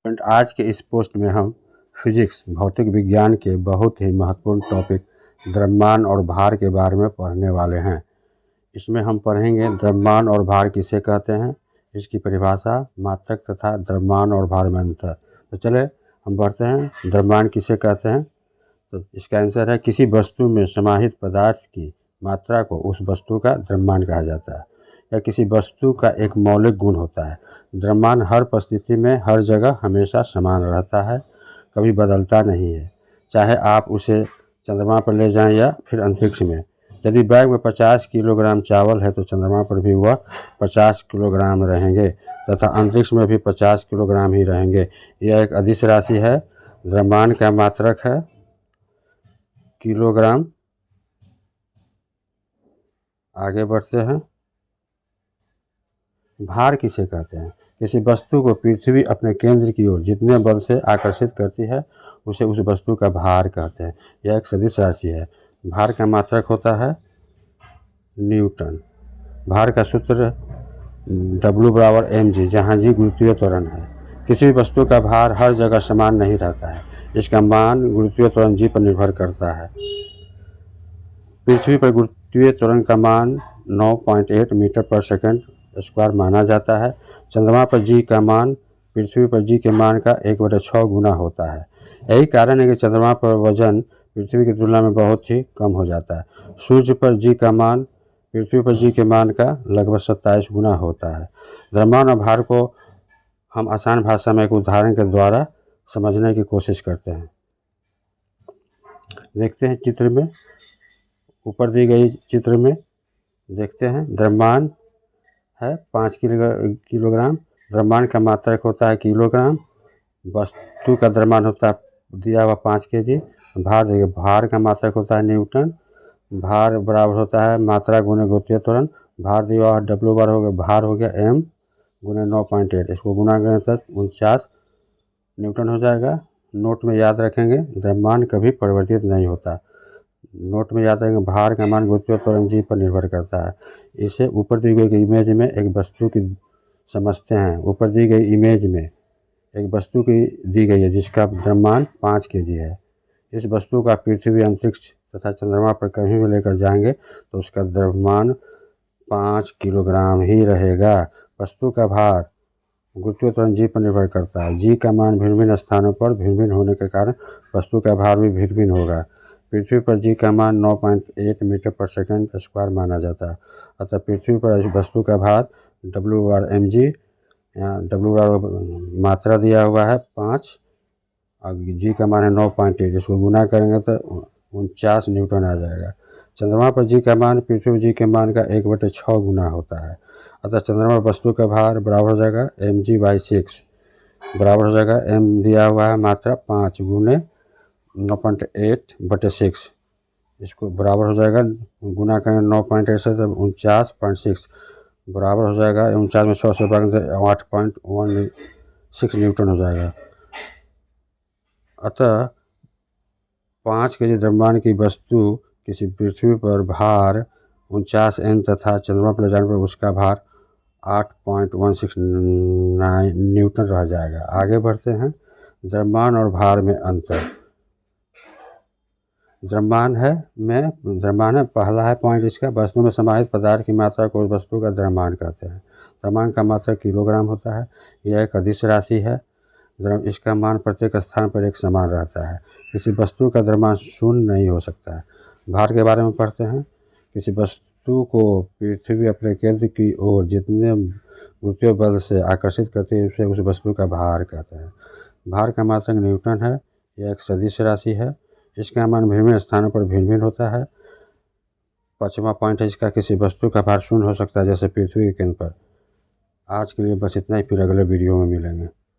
आज के इस पोस्ट में हम फिजिक्स भौतिक विज्ञान के बहुत ही महत्वपूर्ण टॉपिक द्रव्यमान और भार के बारे में पढ़ने वाले हैं। इसमें हम पढ़ेंगे द्रव्यमान और भार किसे कहते हैं, इसकी परिभाषा, मात्रक तथा द्रव्यमान और भार में अंतर। तो चले हम बढ़ते हैं। द्रव्यमान किसे कहते हैं? तो इसका आंसर है किसी वस्तु में समाहित पदार्थ की मात्रा को उस वस्तु का द्रव्यमान कहा जाता है या किसी वस्तु का एक मौलिक गुण होता है। द्रव्यमान हर परिस्थिति में हर जगह हमेशा समान रहता है, कभी बदलता नहीं है, चाहे आप उसे चंद्रमा पर ले जाएं या फिर अंतरिक्ष में। यदि बैग में 50 किलोग्राम चावल है तो चंद्रमा पर भी वह 50 किलोग्राम रहेंगे तथा अंतरिक्ष में भी 50 किलोग्राम ही रहेंगे। यह एक अदिश राशि है। द्रव्यमान का मात्रक है किलोग्राम। आगे बढ़ते हैं। भार किसे कहते हैं? किसी वस्तु को पृथ्वी अपने केंद्र की ओर जितने बल से आकर्षित करती है उसे उस वस्तु का भार कहते हैं। यह एक सदिश राशि है। भार का मात्रक होता है न्यूटन। भार का सूत्र W बराबर mg, जहाँ g गुरुत्वीय त्वरण है। किसी भी वस्तु का भार हर जगह समान नहीं रहता है, इसका मान गुरुत्वीय त्वरण g पर निर्भर करता है। पृथ्वी पर गुरुत्वीय त्वरण का मान 9.8 मीटर पर सेकंड स्क्वायर माना जाता है। चंद्रमा पर g का मान पृथ्वी पर g के मान का 1/6 गुना होता है। यही कारण है कि चंद्रमा पर वजन पृथ्वी की तुलना में बहुत ही कम हो जाता है। सूर्य पर g का मान पृथ्वी पर g के मान का लगभग 27 गुना होता है। द्रव्यमान और भार को हम आसान भाषा में एक उदाहरण के द्वारा समझने की कोशिश करते हैं। देखते हैं चित्र में, ऊपर दी गई चित्र में देखते हैं। द्रव्यमान है 5 किलोग्राम। द्रव्यमान का मात्रक होता है किलोग्राम। वस्तु का द्रव्यमान होता है दिया हुआ 5 kg। भार देखिए, भार का मात्रक होता है न्यूटन। भार बराबर होता है मात्रा गुने गुरुत्वीय त्वरण। भार दिया हुआ W बार हो गया, भार हो गया m गुने 9.8, इसको गुना करें तो 49 न्यूटन हो जाएगा। नोट में याद रखेंगे द्रव्यमान कभी परिवर्तित नहीं होता। नोट में याद रखेंगे भार का मान गुरुत्वीय त्वरण g पर निर्भर करता है। इसे ऊपर दी गई इमेज में एक वस्तु की समझते हैं। ऊपर दी गई इमेज में एक वस्तु की दी गई है जिसका द्रव्यमान 5 kg है। इस वस्तु का पृथ्वी, अंतरिक्ष तथा चंद्रमा पर कहीं भी लेकर जाएंगे तो उसका द्रव्यमान 5 किलोग्राम ही रहेगा। वस्तु का भार गुरुत्वीय त्वरण g पर निर्भर करता है। g का मान भिन्न भिन्न स्थानों पर भिन्न भिन्न होने के कारण वस्तु का भार भी भिन्न भिन्न होगा। पृथ्वी पर g का मान 9.8 मीटर पर सेकंड स्क्वायर माना जाता है। अतः पृथ्वी पर वस्तु का भार W बार mg, यहाँ W बार मात्रा दिया हुआ है 5 और g का मान है 9.8, इसको गुना करेंगे तो 49 न्यूटन आ जाएगा। चंद्रमा पर g का मान पृथ्वी g के मान का 1/6 गुना होता है। अतः चंद्रमा पर वस्तु का भार बराबर हो जाएगा mg/6, बराबर हो जाएगा m दिया हुआ है मात्रा 5 गुने 9.8/6, इसको बराबर हो जाएगा गुना करेंगे 9.8 से तो 49.6, बराबर हो जाएगा 49 में 100 से भागेंगे तो 8.16 न्यूटन हो जाएगा। अतः 5 kg द्रव्यमान की वस्तु किसी पृथ्वी पर भार 49 N तथा चंद्रमा पर ले जाने पर उसका भार 8.169 न्यूटन रह जाएगा। आगे बढ़ते हैं। द्रव्यमान और भार में अंतर। द्रव्यमान है पहला है पॉइंट इसका, वस्तु में समाहित पदार्थ की मात्रा को वस्तु का द्रव्यमान कहते हैं। द्रव्यमान का मात्रक किलोग्राम होता है। यह एक अदिश राशि है। इसका मान प्रत्येक स्थान पर एक समान रहता है। किसी वस्तु का द्रव्यमान शून्य नहीं हो सकता है। भार के बारे में पढ़ते हैं। किसी वस्तु को पृथ्वी अपने केंद्र की ओर जितने गुरुत्वीय बल से आकर्षित करती है उसे उस वस्तु का भार कहते हैं। भार का मात्रक न्यूटन है। यह एक सदिश राशि है। इसका मान भिन्न भिन्न स्थानों पर भिन्न भिन्न होता है। 5वां पॉइंट है इसका, किसी वस्तु का भार शून्य हो सकता है जैसे पृथ्वी के केंद्र पर। आज के लिए बस इतना ही, फिर अगले वीडियो में मिलेंगे।